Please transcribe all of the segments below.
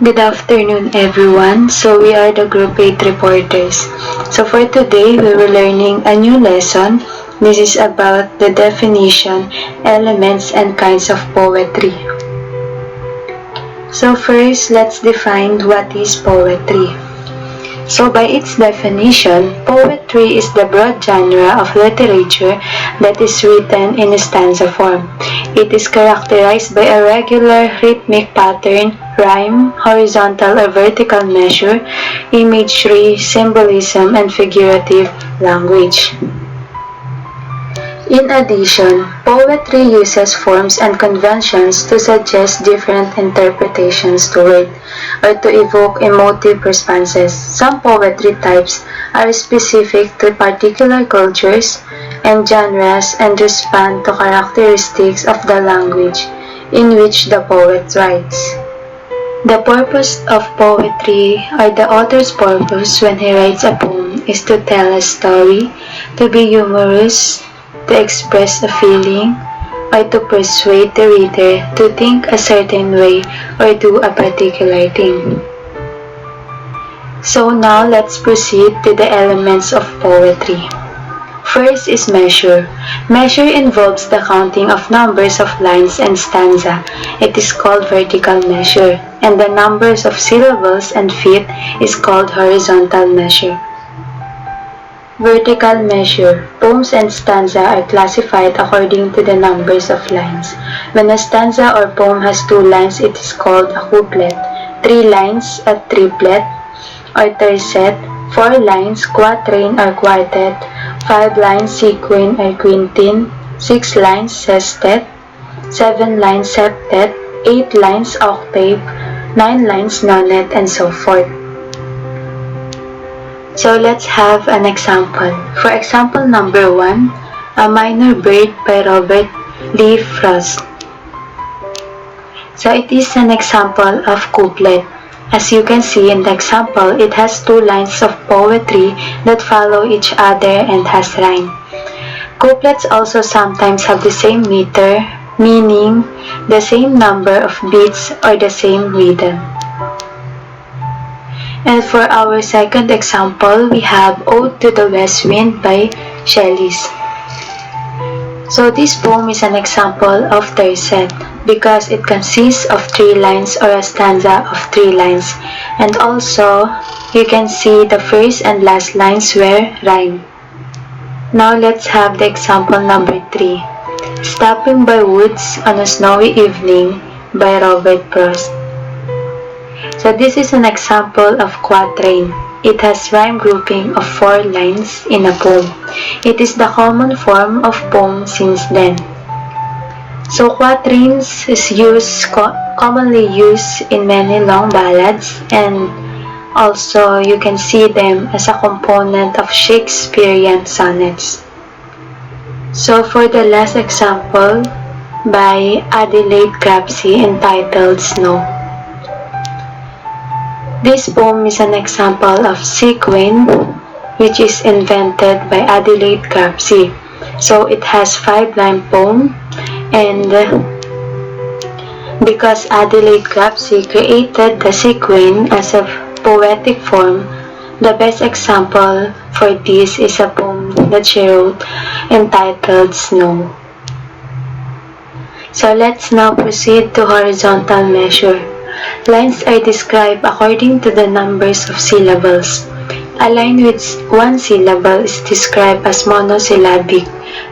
Good afternoon, everyone. So we are the Group 8 reporters. So for today, we were learning a new lesson. This is about the definition, elements, and kinds of poetry. So first, let's define what is poetry. So by its definition, poetry is the broad genre of literature that is written in a stanza form. It is characterized by a regular rhythmic pattern, rhyme, horizontal or vertical measure, imagery, symbolism, and figurative language. In addition, poetry uses forms and conventions to suggest different interpretations to word or to evoke emotive responses. Some poetry types are specific to particular cultures and genres and respond to characteristics of the language in which the poet writes. The purpose of poetry, or the author's purpose when he writes a poem, is to tell a story, to be humorous, to express a feeling, or to persuade the reader to think a certain way or do a particular thing. So now let's proceed to the elements of poetry. First is measure. Measure involves the counting of numbers of lines and stanza. It is called vertical measure, and the numbers of syllables and feet is called horizontal measure. Vertical measure. Poems and stanza are classified according to the numbers of lines. When a stanza or poem has 2 lines, it is called a couplet. 3 lines, a triplet or tercet. 4 lines, quatrain or quartet. 5 lines, sequin or quintin. 6 lines, sestet. 7 lines, septet. 8 lines, octave. 9 lines, nonet, and so forth. So let's have an example. For example number 1, A Minor Bird by Robert Lee Frost. So it is an example of couplet. As you can see in the example, it has 2 lines of poetry that follow each other and has rhyme. Couplets also sometimes have the same meter, meaning the same number of beats or the same rhythm. And for our second example, we have Ode to the West Wind by Shelley. So this poem is an example of tercet because it consists of 3 lines or a stanza of 3 lines. And also, you can see the first and last lines were rhyme. Now let's have the example number 3. Stopping by Woods on a Snowy Evening by Robert Frost. So this is an example of quatrain. It has rhyme grouping of 4 lines in a poem. It is the common form of poem since then. So quatrains is commonly used in many long ballads, and also you can see them as a component of Shakespearean sonnets. So for the last example by Adelaide Crabtree entitled Snow. This poem is an example of sequin, which is invented by Adelaide Crabtree. So it has 5-line poem, and because Adelaide Crabtree created the sequin as a poetic form, the best example for this is a poem that she wrote entitled Snow. So let's now proceed to horizontal measure. Lines are described according to the numbers of syllables. A line with 1 syllable is described as monosyllabic,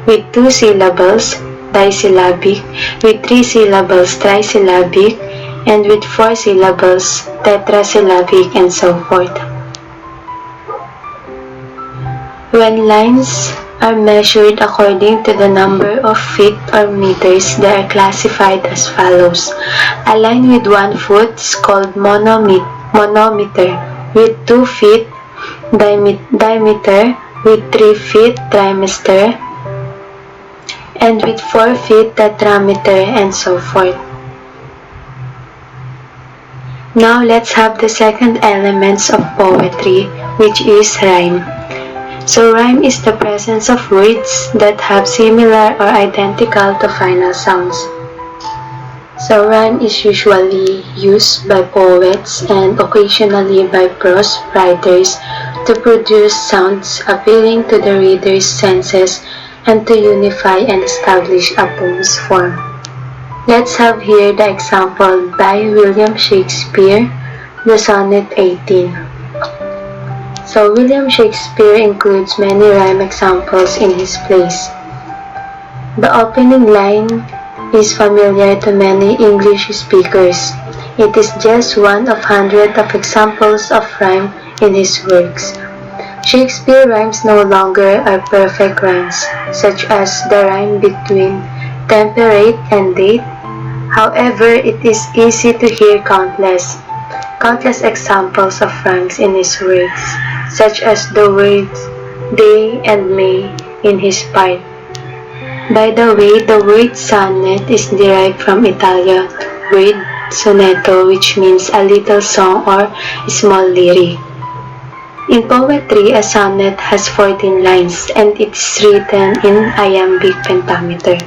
with 2 syllables, disyllabic, with 3 syllables, trisyllabic, and with 4 syllables, tetrasyllabic, and so forth. When lines are measured according to the number of feet or meters, they are classified as follows. A line with 1 foot is called monometer, with 2 feet, diameter, with 3 feet, trimester, and with 4 feet, tetrameter, and so forth. Now let's have the second elements of poetry, which is rhyme. So rhyme is the presence of words that have similar or identical to final sounds. So rhyme is usually used by poets and occasionally by prose writers to produce sounds appealing to the reader's senses and to unify and establish a poem's form. Let's have here the example by William Shakespeare, the Sonnet 18. So William Shakespeare includes many rhyme examples in his plays. The opening line is familiar to many English speakers. It is just one of hundreds of examples of rhyme in his works. Shakespeare rhymes no longer are perfect rhymes, such as the rhyme between temperate and date. However, it is easy to hear countless examples of rhymes in his works, such as the words day and may in his part. By the way, the word sonnet is derived from Italian word sonetto, which means a little song or small lyric. In poetry, a sonnet has 14 lines and it is written in iambic pentameter.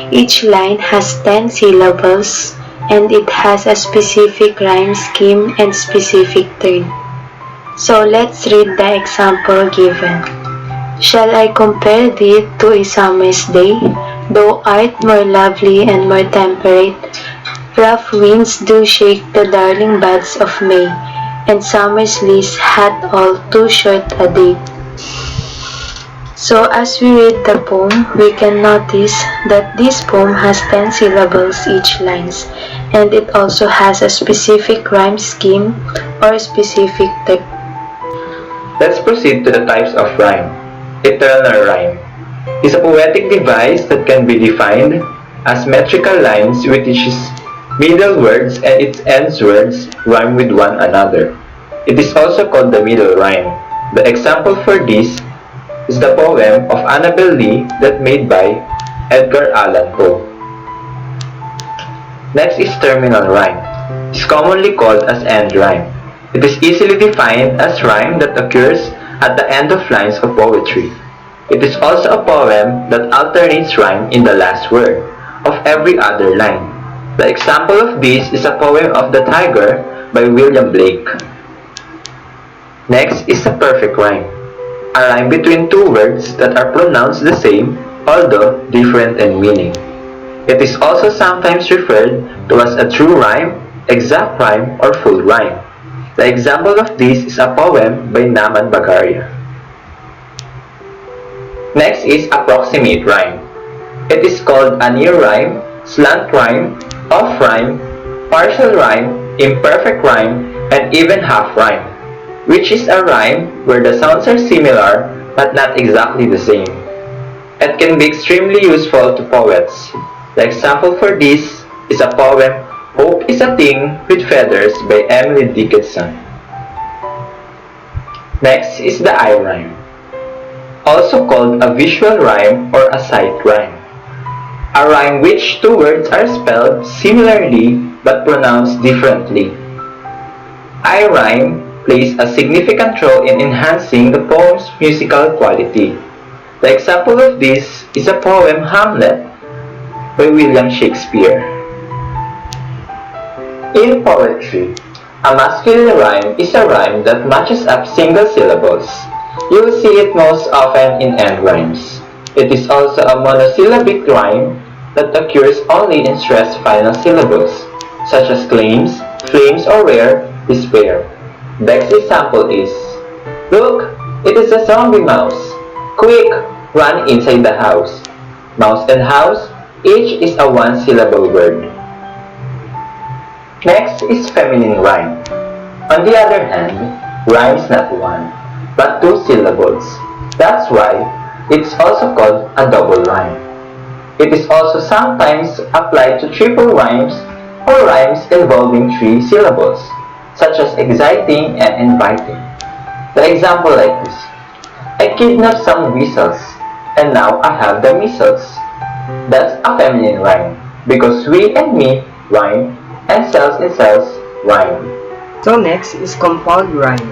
Each line has 10 syllables and it has a specific rhyme scheme and specific turn. So let's read the example given. Shall I compare thee to a summer's day? Thou art more lovely and more temperate. Rough winds do shake the darling buds of May, and summer's lease hath all too short a day. So as we read the poem, we can notice that this poem has 10 syllables each lines, and it also has a specific rhyme scheme or specific type. Let's proceed to the types of rhyme. Eternal rhyme is a poetic device that can be defined as metrical lines with its middle words and its end words rhyme with one another. It is also called the middle rhyme. The example for this is the poem of Annabel Lee that made by Edgar Allan Poe. Next is terminal rhyme. It is commonly called as end rhyme. It is easily defined as rhyme that occurs at the end of lines of poetry. It is also a poem that alternates rhyme in the last word of every other line. The example of this is a poem of The Tiger by William Blake. Next is a perfect rhyme, a rhyme between two words that are pronounced the same although different in meaning. It is also sometimes referred to as a true rhyme, exact rhyme, or full rhyme. The example of this is a poem by Naman Bagaria. Next is approximate rhyme. It is called a near rhyme, slant rhyme, off rhyme, partial rhyme, imperfect rhyme, and even half rhyme, which is a rhyme where the sounds are similar but not exactly the same. It can be extremely useful to poets. The example for this is a poem Hope is a Thing with Feathers by Emily Dickinson. Next is the eye rhyme, also called a visual rhyme or a sight rhyme. A rhyme which two words are spelled similarly but pronounced differently. Eye rhyme plays a significant role in enhancing the poem's musical quality. The example of this is a poem Hamlet by William Shakespeare. In poetry, a masculine rhyme is a rhyme that matches up single syllables. You will see it most often in end rhymes. It is also a monosyllabic rhyme that occurs only in stressed final syllables, such as claims, flames, or rare, despair. The next example is, Look, it is a zombie mouse. Quick, run inside the house. Mouse and house, each is a one-syllable word. Next is feminine rhyme. On the other hand, rhyme is not one, but two syllables. That's why it's also called a double rhyme. It is also sometimes applied to triple rhymes or rhymes involving three syllables, such as exciting and inviting. The example like this: I kidnapped some weasels, and now I have the measles. That's a feminine rhyme, because we and me rhyme, and cells in cells rhyme. So next is compound rhyme.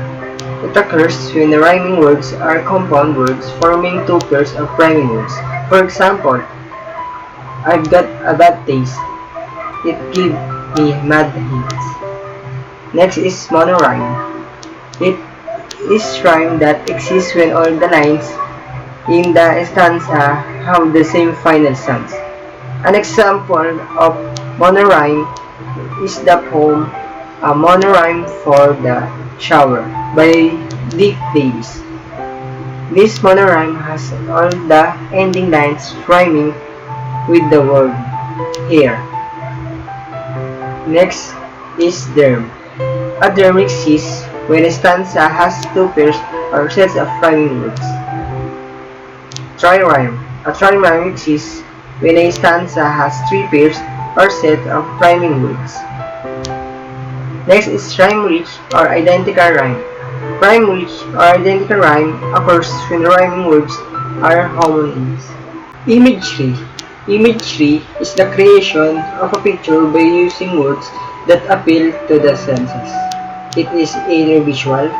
It occurs when the rhyming words are compound words forming two pairs of rhyming words. For example, I've got a bad taste. it gives me mad hits. Next is monorhyme. It is rhyme that exists when all the lines in the stanza have the same final sounds. An example of monorhyme is the poem A Monorhyme for the Shower by Dick Davis. This monorhyme has all the ending lines rhyming with the word hair. Next is derm. A derm exists when a stanza has two pairs or sets of rhyming words. Trirhyme. A trirhyme exists when a stanza has three pairs or set of rhyming words. Next is rhyme-rich or identical rhyme. Rhyme-rich or identical rhyme occurs when the rhyming words are homonyms. Imagery. Imagery is the creation of a picture by using words that appeal to the senses. It is either visual,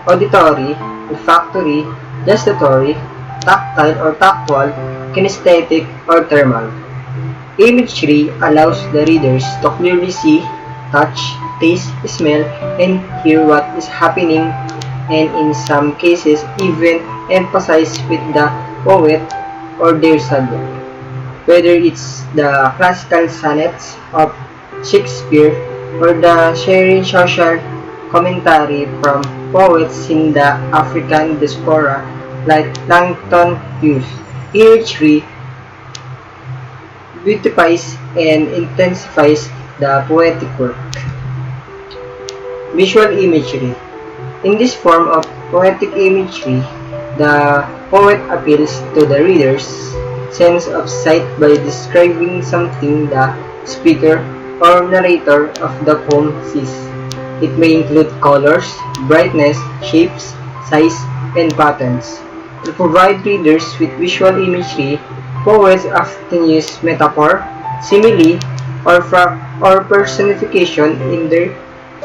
auditory, olfactory, gustatory, tactile or tactual, kinesthetic, or thermal. Imagery allows the readers to clearly see, touch, taste, smell, and hear what is happening, and in some cases even emphasize with the poet or their subject. Whether it's the classical sonnets of Shakespeare or the sharing social commentary from poets in the African diaspora like Langton Hughes, imagery beautifies and intensifies the poetic work. Visual imagery. In this form of poetic imagery, the poet appeals to the reader's sense of sight by describing something the speaker or narrator of the poem sees. It may include colors, brightness, shapes, size, and patterns. To provide readers with visual imagery, poets often use metaphor, simile, or personification in their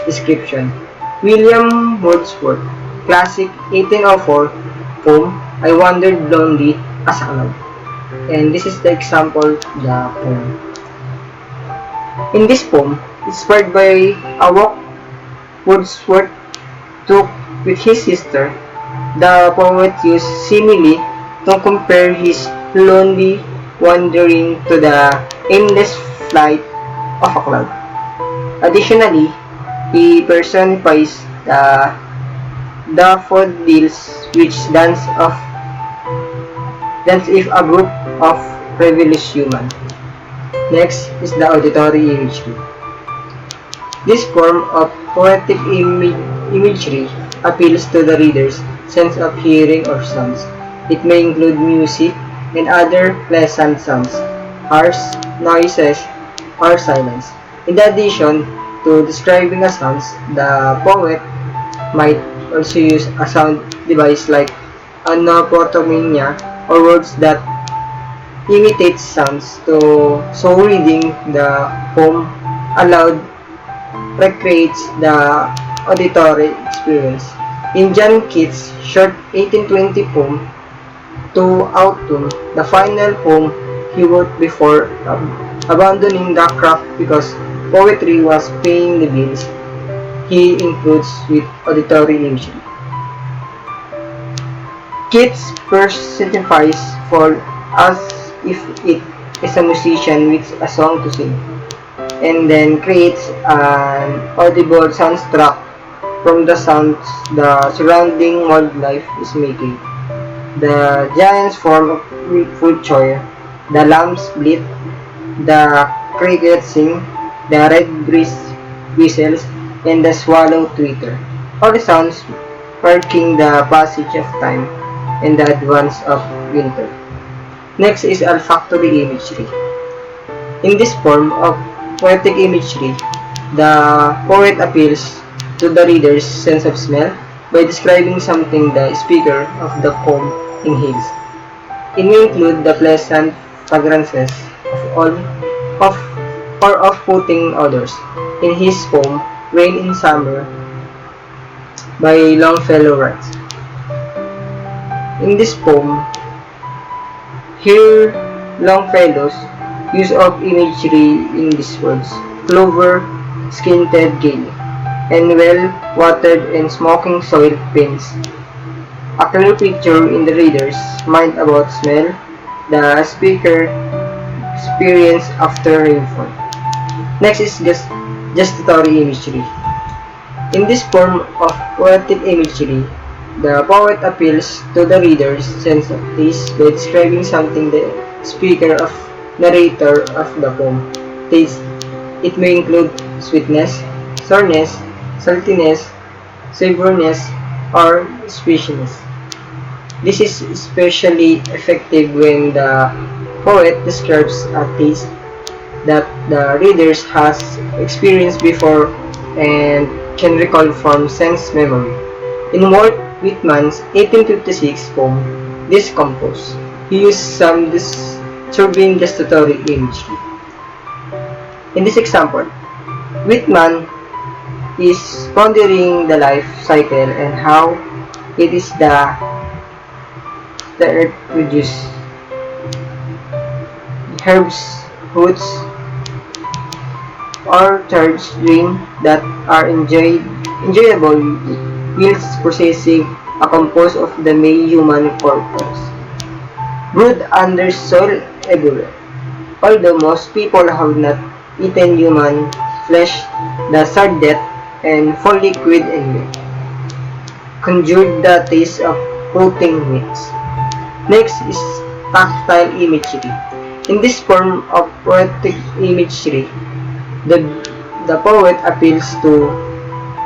description. William Wordsworth, classic 1804 poem, I Wandered Lonely as a Cloud. And this is the example of the poem. In this poem, inspired by a walk Wordsworth took with his sister, the poet used simile to compare his lonely wandering to the aimless flight of a cloud. Additionally, he personifies the daffodils which dance if a group of rebellious humans. Next is the auditory imagery. This form of poetic imagery appeals to the reader's sense of hearing or sounds. It may include music and other pleasant sounds, harsh noises, or silence. In addition to describing a sound, the poet might also use a sound device like onomatopoeia or words that imitate sounds so reading the poem aloud recreates the auditory experience. In John Keats' short 1820 poem, To Autumn, the final poem he wrote before abandoning the craft because poetry was paying the bills, he includes with auditory imagery. Keats personifies for us if it is a musician with a song to sing, and then creates an audible soundtrack from the sounds the surrounding wildlife is making. The giants form of food choir, the lambs bleat, the crickets sing, the redbreast whistles, and the swallow twitter. All the sounds marking the passage of time and the advance of winter. Next is olfactory imagery. In this form of poetic imagery, the poet appeals to the reader's sense of smell by describing something the speaker of the poem inhales. It may include the pleasant fragrances of or off-putting odors. In his poem, Rain in Summer by Longfellow writes, in this poem, here Longfellow's use of imagery in these words. clover skinted gaily, and well-watered and smoking soil pins. A clear picture in the reader's mind about smell the speaker experienced after rainfall. Next is gustatory imagery. In this form of poetic imagery, the poet appeals to the reader's sense of taste by describing something the speaker of narrator of the poem tastes. It may include sweetness, sourness, saltiness, savoriness, or spiciness. This is especially effective when the poet describes a taste that the readers has experienced before and can recall from sense memory. In Walt Whitman's 1856 poem, Discompose, he used some disturbing gustatory imagery. In this example, Whitman is pondering the life cycle and how it is the earth produces herbs, roots, orchards, drink that are enjoyable whilst processing a compost of the may human corpus, brewed under soil everywhere. Although most people have not eaten human flesh, the sardet and full liquid and milk conjured the taste of rotting meats. Next is tactile imagery. In this form of poetic imagery, the poet appeals to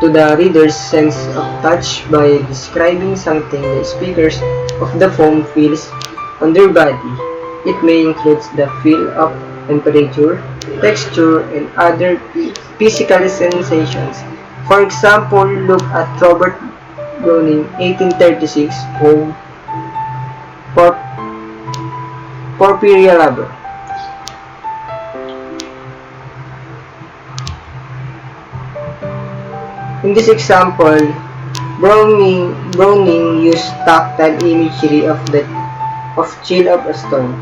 the reader's sense of touch by describing something the speakers of the poem feels on their body. It may include the feel of temperature, texture, and other physical sensations. For example, look at Robert Browning 1836 poem Porphyria Lover. In this example, Browning used tactile imagery of chill of a stone,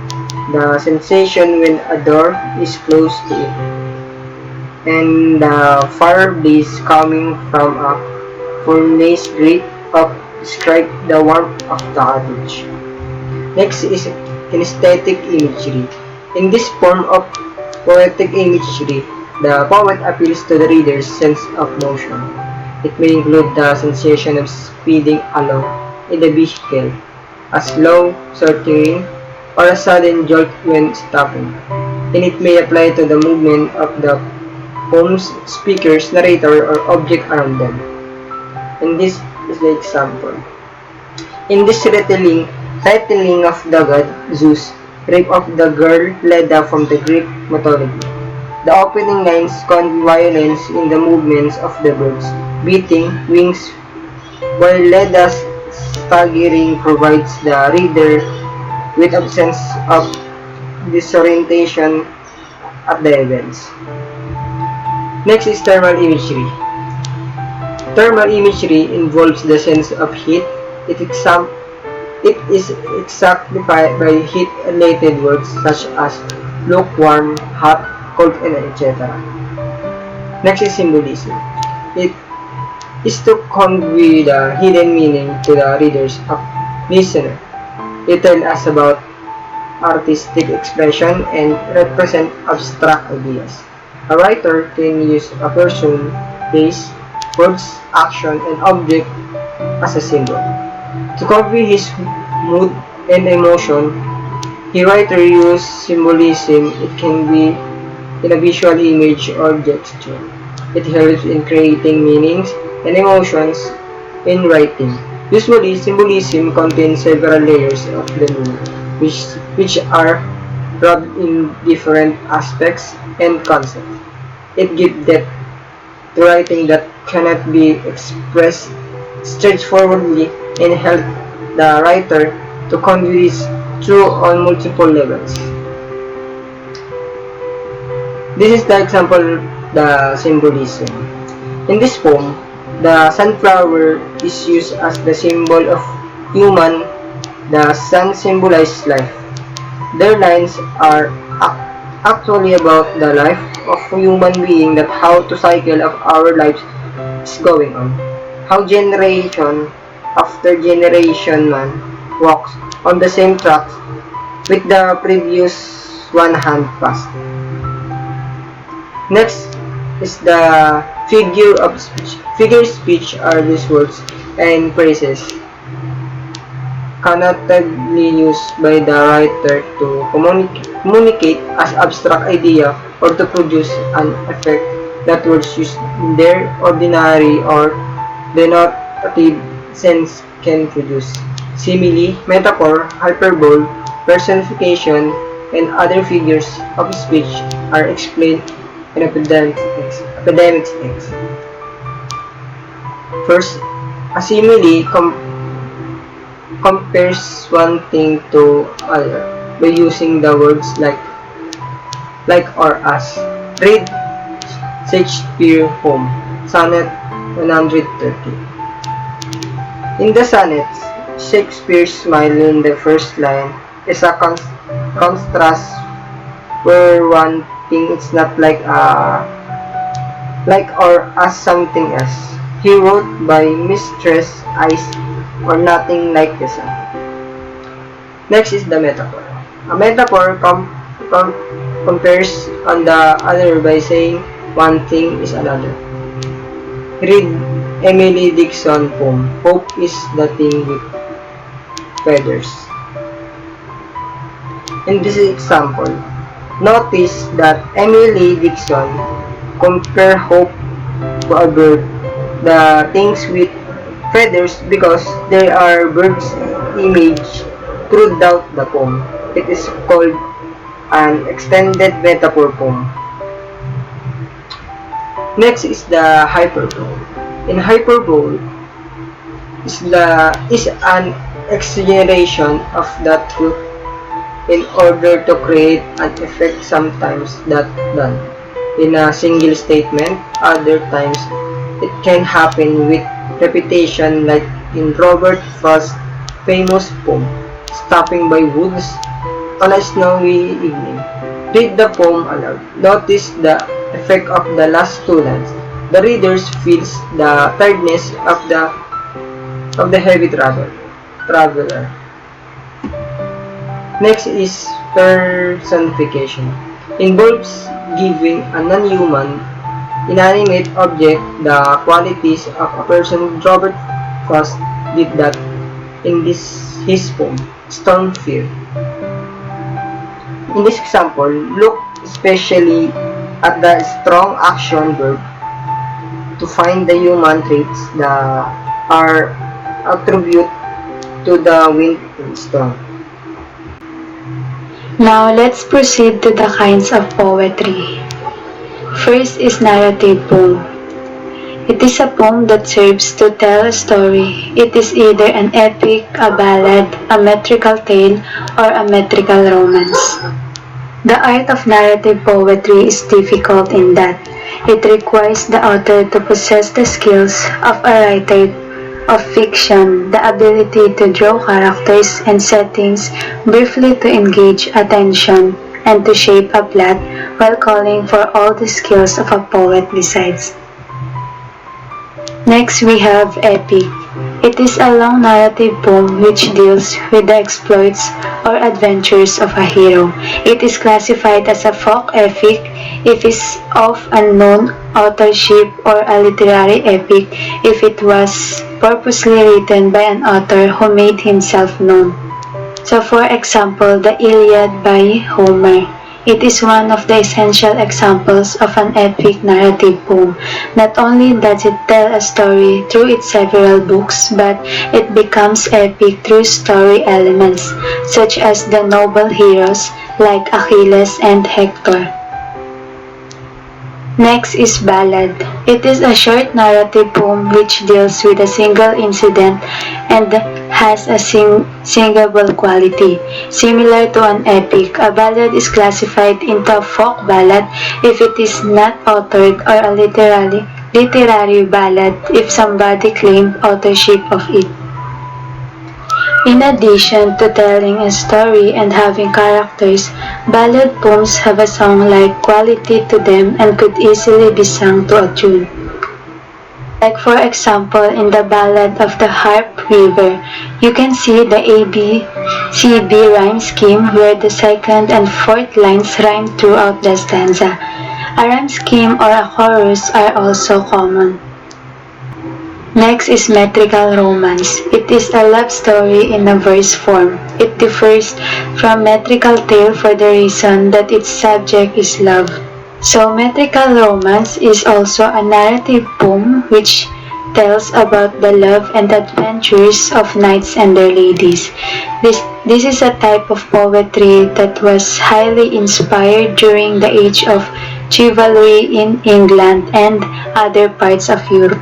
the sensation when a door is close to it, and the fire blaze coming from a furnace grate of describe the warmth of the cottage. Next is kinesthetic imagery. In this form of poetic imagery, the poet appeals to the reader's sense of motion. It may include the sensation of speeding along in the vehicle, a slow sortering, or a sudden jolt when stopping, and it may apply to the movement of the poem's speakers, narrator, or object around them. And this is the example. In this retelling of the god Zeus, rape of the girl Leda from the Greek mythology. The opening lines convey violence in the movements of the birds, beating wings, while Leda's staggering provides the reader with a sense of disorientation at the events. Next is thermal imagery. Thermal imagery involves the sense of heat. It is exemplified by heat-related words such as lukewarm, hot, cold, and etc. Next is symbolism. It is to convey the hidden meaning to the readers of listener. It tells us about artistic expression and represent abstract ideas. A writer can use a person, place, words, action, and object as a symbol. To convey his mood and emotion, the writer uses symbolism. It can be in a visual image or gesture. It helps in creating meanings and emotions in writing. Usually, symbolism contains several layers of the meaning, which are rubbed in different aspects and concepts. It gives depth to writing that cannot be expressed straightforwardly and help the writer to convey this through on multiple levels. This is the example of the symbolism. In this poem, the sunflower is used as the symbol of human. The sun symbolizes life. Their lines are actually about the life of human being that how the cycle of our lives is going on. How generation after generation man walks on the same tracks with the previous one hand past. Next is the figure of speech. Figure speech are these words and phrases connectedly used by the writer to communicate as abstract idea or to produce an effect that words used in their ordinary or denotative sense can produce. Simile, metaphor, hyperbole, personification, and other figures of speech are explained in academic text. First, a simile compares one thing to other by using the words like or as. Read Shakespeare poem, Sonnet 130. In the sonnets, Shakespeare's smile in the first line is a contrast where one thing is not like or as something else. He wrote by Mistress Ice or nothing like the sun. Next is the metaphor. A metaphor compares on the other by saying one thing is another. Read Emily Dickinson poem, Hope is the thing with feathers. In this example, notice that Emily Dickinson compare hope to a bird, the things with feathers because there are birds image throughout the poem. It is called an extended metaphor poem. Next is the hyperbole. In hyperbole is an exaggeration of the truth in order to create an effect, sometimes that done in a single statement, other times it can happen with repetition like in Robert Frost's famous poem, Stopping by Woods on a Snowy Evening. Read the poem aloud. Notice the effect of the last two lines. The readers feels the tiredness of the heavy traveler. Next is personification. Involves giving a non-human, inanimate object the qualities of a person. Robert Frost did that in his poem, Storm Fear. In this example, look especially at the strong action verb to find the human traits that are attributed to the wind and storm. Now let's proceed to the kinds of poetry. First is narrative poem. It is a poem that serves to tell a story. It is either an epic, a ballad, a metrical tale, or a metrical romance. The art of narrative poetry is difficult in that it requires the author to possess the skills of a writer of fiction, the ability to draw characters and settings briefly to engage attention, and to shape a plot while calling for all the skills of a poet besides. Next we have epic. It is a long narrative poem which deals with the exploits or adventures of a hero. It is classified as a folk epic if it is of unknown authorship, or a literary epic if it was purposely written by an author who made himself known. So for example, the Iliad by Homer. It is one of the essential examples of an epic narrative poem. Not only does it tell a story through its several books, but it becomes epic through story elements, such as the noble heroes like Achilles and Hector. Next is ballad. It is a short narrative poem which deals with a single incident and has a singable quality. Similar to an epic, a ballad is classified into a folk ballad if it is not authored, or a literary ballad if somebody claimed authorship of it. In addition to telling a story and having characters, ballad poems have a song-like quality to them and could easily be sung to a tune. Like for example, in the Ballad of the Harp River, you can see the ABCD rhyme scheme where the second and fourth lines rhyme throughout the stanza. A rhyme scheme or a chorus are also common. Next is metrical romance. It is a love story in a verse form. It differs from metrical tale for the reason that its subject is love. So metrical romance is also a narrative poem which tells about the love and adventures of knights and their ladies. This is a type of poetry that was highly inspired during the age of chivalry in England and other parts of Europe.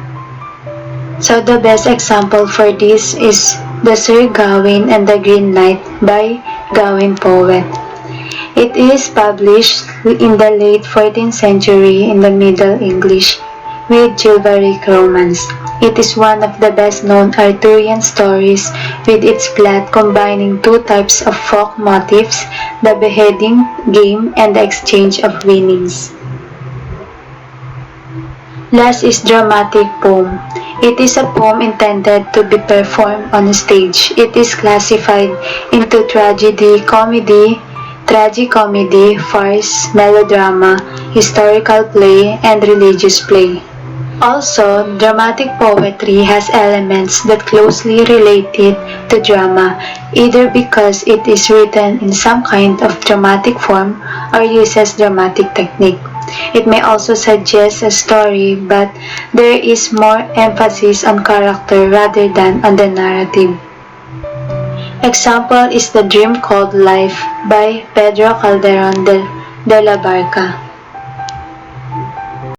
So the best example for this is the Sir Gawain and the Green Knight by Gawain Poet. It is published in the late 14th century in the Middle English with chivalric romance. It is one of the best-known Arthurian stories with its plot combining two types of folk motifs, the beheading game and the exchange of winnings. Last is dramatic poem. It is a poem intended to be performed on stage. It is classified into tragedy, comedy, tragicomedy, farce, melodrama, historical play, and religious play. Also, dramatic poetry has elements that closely related to drama, either because it is written in some kind of dramatic form or uses dramatic technique. It may also suggest a story, but there is more emphasis on character rather than on the narrative. Example is The Dream Called Life by Pedro Calderón de la Barca.